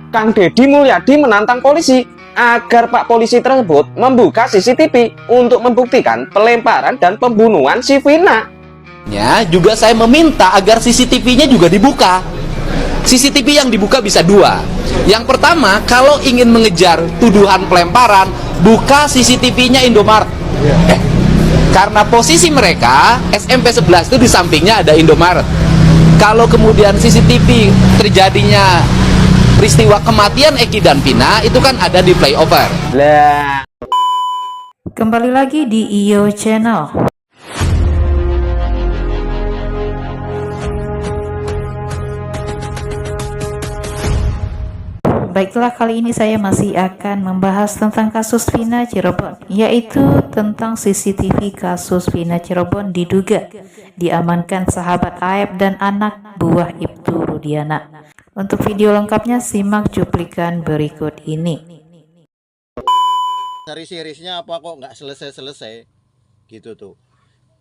Kang Deddy Mulyadi menantang polisi agar Pak Polisi tersebut membuka CCTV untuk membuktikan pelemparan dan pembunuhan si Vina. Ya, juga saya meminta agar CCTV-nya juga dibuka. CCTV yang dibuka bisa dua. Yang pertama, kalau ingin mengejar tuduhan pelemparan, buka CCTV-nya Indomaret. Karena posisi mereka, SMP 11 itu di sampingnya ada Indomaret. Kalau kemudian CCTV terjadinya peristiwa kematian Eki dan Vina, itu kan ada di flyover. Lah, Kembali lagi di IO Channel. Baiklah, kali ini saya masih akan membahas tentang kasus Vina Cirebon, yaitu tentang CCTV kasus Vina Cirebon diduga diamankan sahabat Aep dan anak buah Ibtu Rudiana. Untuk video lengkapnya simak cuplikan berikut ini. Dari seriesnya apa kok nggak selesai-selesai gitu tuh.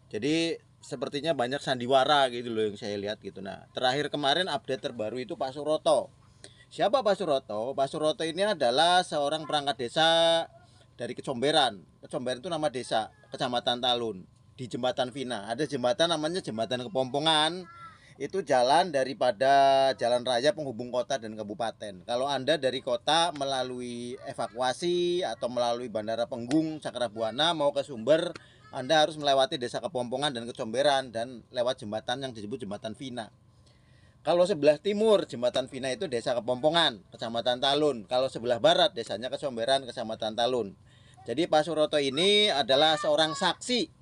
Jadi sepertinya banyak sandiwara gitu loh yang saya lihat gitu. Nah, terakhir kemarin update terbaru itu Pak Suroto. Siapa Pak Suroto? Pak Suroto ini adalah seorang perangkat desa dari Kecomberan. Kecomberan itu nama desa, Kecamatan Talun. Di Jembatan Vina. Ada jembatan namanya Jembatan Kepompongan. Itu jalan daripada jalan raya penghubung kota dan kabupaten. Kalau Anda dari kota melalui evakuasi atau melalui Bandara Penggung, Cakrabuana mau ke Sumber, Anda harus melewati desa Kepompongan dan Kecomberan dan lewat jembatan yang disebut Jembatan Vina. Kalau sebelah timur Jembatan Vina itu desa Kepompongan, Kecamatan Talun. Kalau sebelah barat desanya Kecomberan, Kecamatan Talun. Jadi Pak Suroto ini adalah seorang saksi.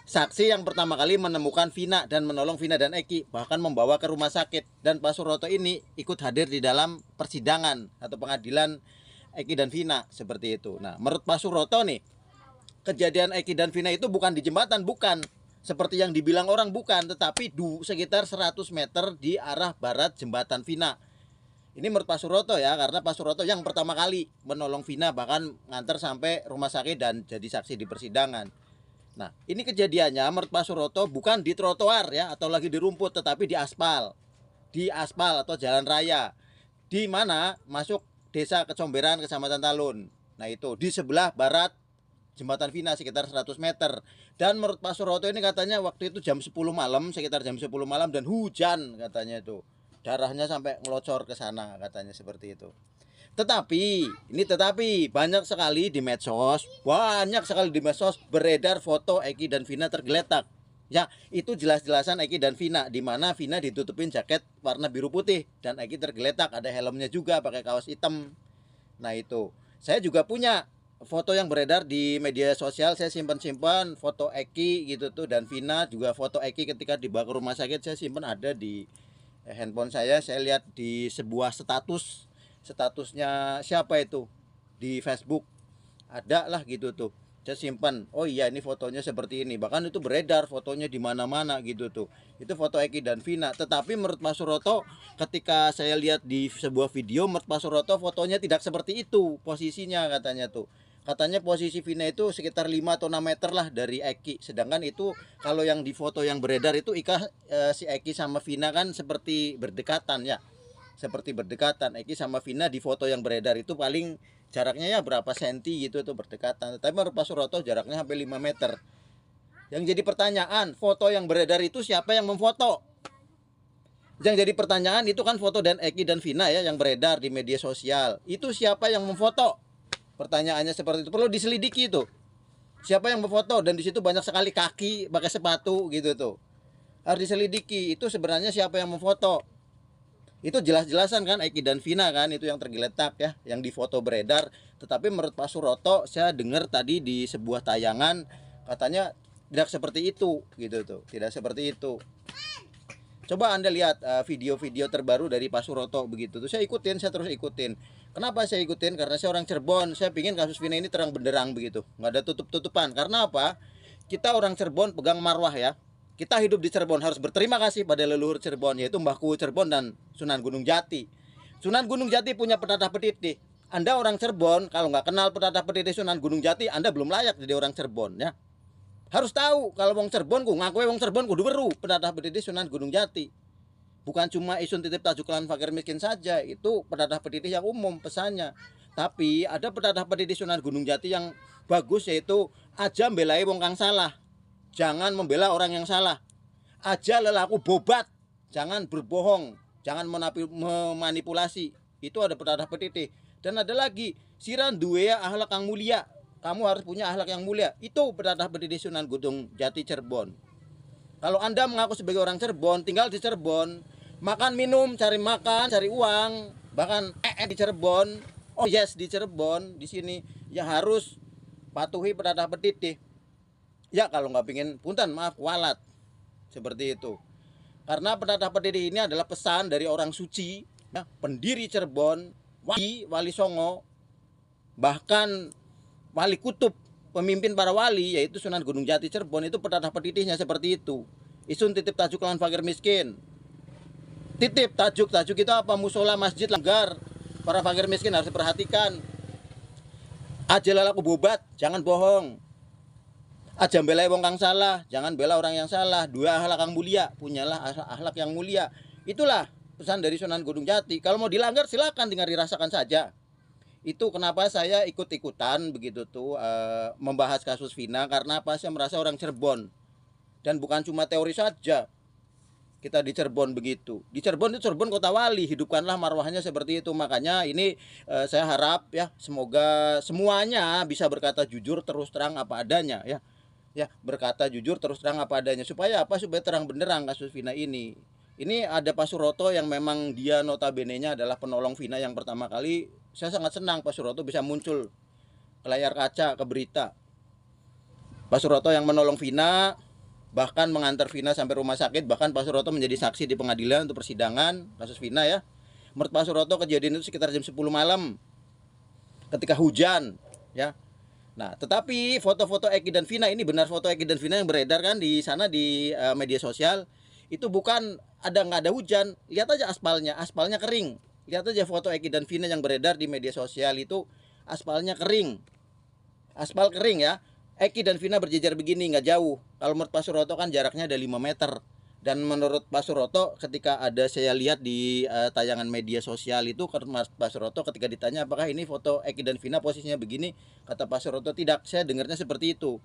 Saksi yang pertama kali menemukan Vina dan menolong Vina dan Eki, bahkan membawa ke rumah sakit. Dan Pak Suroto ini ikut hadir di dalam persidangan atau pengadilan Eki dan Vina, seperti itu. Nah, menurut Pak Suroto nih, kejadian Eki dan Vina itu bukan di jembatan, bukan. Seperti yang dibilang orang, bukan, tetapi sekitar 100 meter di arah barat Jembatan Vina. Ini menurut Pak Suroto ya, karena Pak Suroto yang pertama kali menolong Vina, bahkan nganter sampai rumah sakit dan jadi saksi di persidangan. Nah, ini kejadiannya menurut Pak Suroto bukan di trotoar ya, atau lagi di rumput, tetapi di aspal. Di aspal atau jalan raya. Di mana masuk desa Kecomberan, Kecamatan Talun. Nah, itu di sebelah barat Jembatan Vina sekitar 100 meter. Dan menurut Pak Suroto ini katanya waktu itu jam 10 malam, sekitar jam 10 malam dan hujan katanya itu. Darahnya sampai ngelocor ke sana katanya seperti itu. Tetapi banyak sekali di medsos, beredar foto Eki dan Vina tergeletak. Ya, itu jelas-jelasan Eki dan Vina, di mana Vina ditutupin jaket warna biru putih dan Eki tergeletak, ada helmnya juga pakai kaos hitam. Nah, itu. Saya juga punya foto yang beredar di media sosial, saya simpan foto Eki gitu tuh, dan Vina juga foto Eki ketika dibawa ke rumah sakit, saya simpan ada di handphone saya lihat di sebuah statusnya siapa itu di Facebook, ada lah gitu tuh, saya simpan. Oh iya, ini fotonya seperti ini, bahkan itu beredar fotonya di mana-mana gitu tuh. Itu foto Eki dan Vina. Tetapi menurut Pak Suroto, ketika saya lihat di sebuah video, menurut Pak Suroto fotonya tidak seperti itu posisinya katanya tuh. Katanya posisi Vina itu sekitar 5 atau 6 meter lah dari Eki. Sedangkan itu kalau yang di foto yang beredar itu si Eki sama Vina kan seperti berdekatan ya. Seperti berdekatan. Eki sama Vina di foto yang beredar itu paling jaraknya ya berapa senti gitu tuh berdekatan. Tapi menurut Pak Suroto jaraknya sampai 5 meter. Yang jadi pertanyaan, foto yang beredar itu siapa yang memfoto? Yang jadi pertanyaan itu kan foto dan Eki dan Vina ya yang beredar di media sosial. Itu siapa yang memfoto? Pertanyaannya seperti itu, perlu diselidiki itu. Siapa yang memfoto? Dan di situ banyak sekali kaki pakai sepatu gitu tuh. Harus diselidiki itu sebenarnya siapa yang memfoto. Itu jelas-jelasan kan Eki dan Vina kan itu yang tergeletak ya, yang di foto beredar. Tetapi menurut Pak Suroto, saya dengar tadi di sebuah tayangan katanya tidak seperti itu gitu tuh, tidak seperti itu. Coba Anda lihat video-video terbaru dari Pak Suroto begitu tuh, saya terus ikutin. Kenapa saya ikutin? Karena saya orang Cirebon, saya pingin kasus Vina ini terang benderang begitu, nggak ada tutup-tutupan. Karena apa? Kita orang Cirebon pegang marwah ya. Kita hidup di Cirebon harus berterima kasih pada leluhur Cirebon, yaitu Mbah Kuwu Cirebon dan Sunan Gunung Jati. Sunan Gunung Jati punya penatah petitih. Anda orang Cirebon, kalau nggak kenal Petata Petiti Sunan Gunung Jati, Anda belum layak jadi orang Cirebon ya. Harus tahu kalau wong Cirebon, ngaku wong Cirebon kudu weruh Petata Petiti Sunan Gunung Jati. Bukan cuma isun titip tajuk lan fakir miskin saja, itu Petata Petiti yang umum pesannya. Tapi ada Petata Petiti Sunan Gunung Jati yang bagus, yaitu aja membelai wong kang salah, jangan membela orang yang salah. Aja lelaku bobat, jangan berbohong, jangan memanipulasi. Itu ada Petata Petiti. Dan ada lagi, siran duwe akhlak yang mulia. Kamu harus punya akhlak yang mulia. Itu Petata Petiti Sunan Gunung Jati Cirebon. Kalau Anda mengaku sebagai orang Cirebon, tinggal di Cirebon, makan minum, cari makan, cari uang, bahkan di Cirebon, oh yes di Cirebon, di sini ya harus patuhi Petata Petiti. Ya kalau nggak pingin, punten maaf walat. Seperti itu. Karena Petata Petiti ini adalah pesan dari orang suci, ya, pendiri Cirebon, Wali Songo, bahkan wali kutub, pemimpin para wali, yaitu Sunan Gunung Jati Cirebon. Itu Petata Petitinya seperti itu. Isun titip tajuk lan fakir miskin. Titip tajuk itu apa? Musola, masjid, langgar. Para fakir miskin harus diperhatikan. Aja lelaku bobat, jangan bohong. Aja bela wong kang salah, jangan bela orang yang salah. Dua akhlak yang mulia, punyalah akhlak yang mulia. Itulah pesan dari Sunan Gunung Jati. Kalau mau dilanggar silakan, tinggal dirasakan saja. Itu kenapa saya ikut-ikutan begitu tuh membahas kasus Vina, karena apa? Saya merasa orang Cirebon. Dan bukan cuma teori saja. Kita di Cirebon begitu. Di Cirebon itu Cirebon kota wali, hidupkanlah marwahnya seperti itu. Makanya ini saya harap ya, semoga semuanya bisa berkata jujur terus terang apa adanya ya. Ya, berkata jujur terus terang apa adanya. Supaya apa? Supaya terang benderang kasus Vina ini. Ini ada Pak Suroto yang memang dia notabene-nya adalah penolong Vina yang pertama kali. Saya sangat senang Pak Suroto bisa muncul ke layar kaca, ke berita. Pak Suroto yang menolong Vina, bahkan mengantar Vina sampai rumah sakit. Bahkan Pak Suroto menjadi saksi di pengadilan untuk persidangan kasus Vina ya. Menurut Pak Suroto kejadian itu sekitar jam 10 malam ketika hujan ya. Nah, tetapi foto-foto Eki dan Vina ini benar foto Eki dan Vina yang beredar kan di sana di media sosial. Itu bukan nggak ada hujan, lihat aja aspalnya kering. Lihat aja foto Eki dan Vina yang beredar di media sosial itu aspalnya kering. Aspal kering ya. Eki dan Vina berjejer begini, nggak jauh. Kalau menurut Pak Suroto kan jaraknya ada 5 meter. Dan menurut Pak Suroto ketika ada saya lihat di tayangan media sosial itu, Pak Suroto ketika ditanya apakah ini foto Eki dan Vina posisinya begini, kata Pak Suroto tidak, saya dengarnya seperti itu.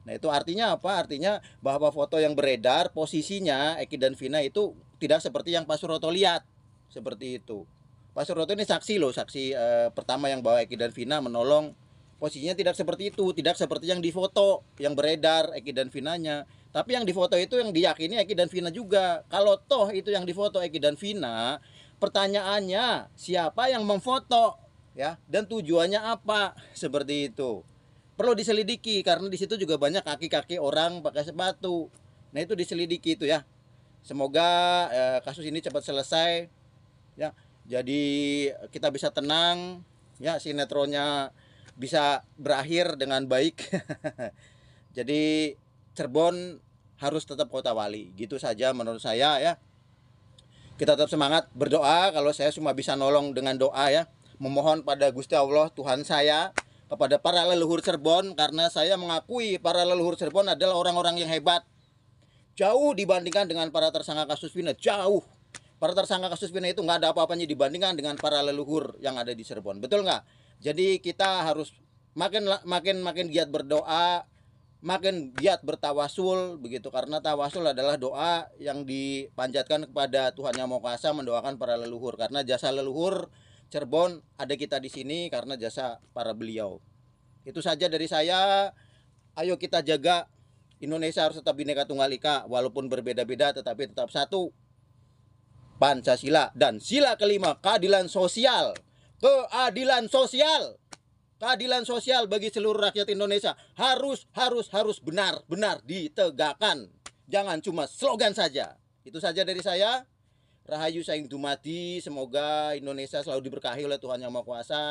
Nah itu artinya apa? Artinya bahwa foto yang beredar posisinya Eki dan Vina itu tidak seperti yang Pak Suroto lihat. Seperti itu. Pak Suroto ini saksi loh, saksi pertama yang bawa Eki dan Vina menolong. Posisinya tidak seperti itu, tidak seperti yang di foto yang beredar Eki dan Vinanya. Tapi yang di foto itu yang diyakini Eki dan Vina juga. Kalau toh itu yang di foto Eki dan Vina, pertanyaannya siapa yang memfoto ya, dan tujuannya apa? Seperti itu. Perlu diselidiki karena di situ juga banyak kaki-kaki orang pakai sepatu. Nah itu diselidiki itu ya. Semoga kasus ini cepat selesai ya. Jadi kita bisa tenang ya, sinetronnya bisa berakhir dengan baik. Jadi Cirebon harus tetap kota wali. Gitu saja menurut saya ya. Kita tetap semangat berdoa. Kalau saya cuma bisa nolong dengan doa ya. Memohon pada Gusti Allah Tuhan saya, kepada para leluhur Cirebon, karena saya mengakui para leluhur Cirebon adalah orang-orang yang hebat. Jauh dibandingkan dengan para tersangka kasus Vina, jauh. Para tersangka kasus Vina itu nggak ada apa-apanya dibandingkan dengan para leluhur yang ada di Cirebon. Betul nggak? Jadi kita harus makin giat berdoa, makin giat bertawasul begitu, karena tawasul adalah doa yang dipanjatkan kepada Tuhan Yang Maha Kuasa, mendoakan para leluhur, karena jasa leluhur Cirebon ada kita di sini karena jasa para beliau. Itu saja dari saya. Ayo kita jaga Indonesia harus tetap Bhinneka Tunggal Ika, walaupun berbeda-beda tetapi tetap satu. Pancasila dan sila kelima, keadilan sosial. Keadilan sosial. Keadilan sosial bagi seluruh rakyat Indonesia harus benar-benar ditegakkan. Jangan cuma slogan saja. Itu saja dari saya. Rahayu saing dumadi, semoga Indonesia selalu diberkahi oleh Tuhan Yang Maha Kuasa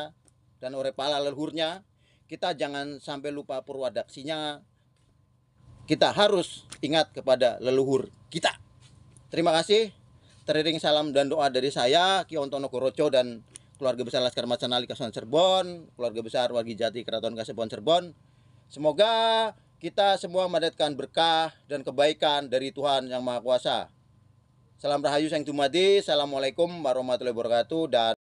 dan oleh para leluhurnya. Kita jangan sampai lupa purwadaksinya. Kita harus ingat kepada leluhur kita. Terima kasih. Teriring salam dan doa dari saya, Ki Ontono Gorojo dan keluarga besar Laskar Macanali Kasunan Cirebon, keluarga besar Wargi Jati Keraton Kasepon Cirebon. Semoga kita semua mendapatkan berkah dan kebaikan dari Tuhan Yang Maha Kuasa. Salam Rahayu Sang Dumadi. Assalamualaikum warahmatullahi wabarakatuh. Dan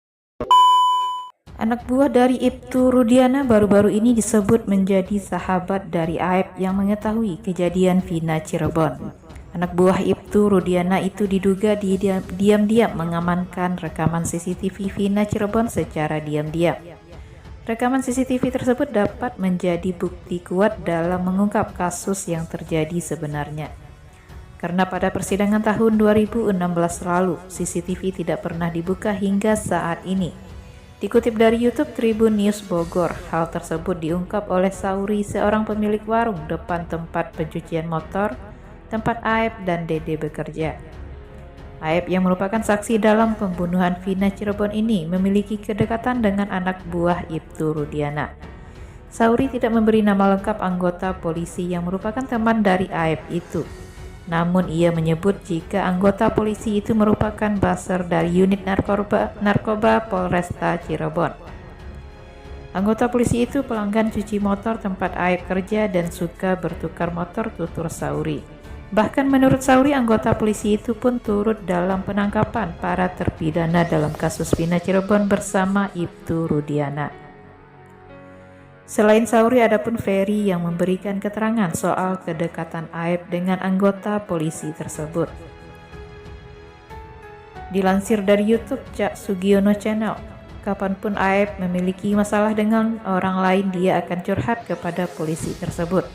Anak buah dari Ibtu Rudiana baru-baru ini disebut menjadi sahabat dari Aep yang mengetahui kejadian Vina Cirebon. Anak buah Ibtu Rudiana itu diduga diam-diam mengamankan rekaman CCTV Vina Cirebon secara diam-diam. Rekaman CCTV tersebut dapat menjadi bukti kuat dalam mengungkap kasus yang terjadi sebenarnya. Karena pada persidangan tahun 2016 lalu, CCTV tidak pernah dibuka hingga saat ini. Dikutip dari YouTube Tribun News Bogor, hal tersebut diungkap oleh Sauri, seorang pemilik warung depan tempat pencucian motor, tempat Aep dan Dede bekerja. Aep yang merupakan saksi dalam pembunuhan Vina Cirebon ini memiliki kedekatan dengan anak buah Ibtu Rudiana. Sauri tidak memberi nama lengkap anggota polisi yang merupakan teman dari Aep itu. Namun ia menyebut jika anggota polisi itu merupakan baser dari unit narkoba Polresta Cirebon. Anggota polisi itu pelanggan cuci motor tempat Aep kerja dan suka bertukar motor, tutur Sauri. Bahkan menurut Sauri, anggota polisi itu pun turut dalam penangkapan para terpidana dalam kasus Vina Cirebon bersama Ibtu Rudiana. Selain Sauri, adapun Ferry yang memberikan keterangan soal kedekatan Aep dengan anggota polisi tersebut. Dilansir dari YouTube Cak Sugiono Channel, kapanpun Aep memiliki masalah dengan orang lain, dia akan curhat kepada polisi tersebut.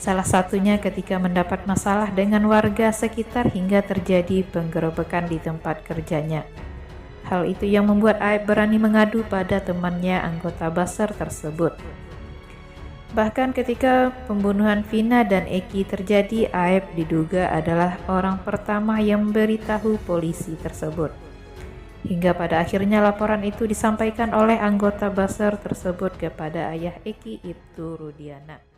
Salah satunya ketika mendapat masalah dengan warga sekitar hingga terjadi penggerebekan di tempat kerjanya. Hal itu yang membuat Aep berani mengadu pada temannya anggota baser tersebut. Bahkan ketika pembunuhan Vina dan Eki terjadi, Aep diduga adalah orang pertama yang memberitahu polisi tersebut. Hingga pada akhirnya laporan itu disampaikan oleh anggota baser tersebut kepada ayah Eki, Ibtu Rudiana.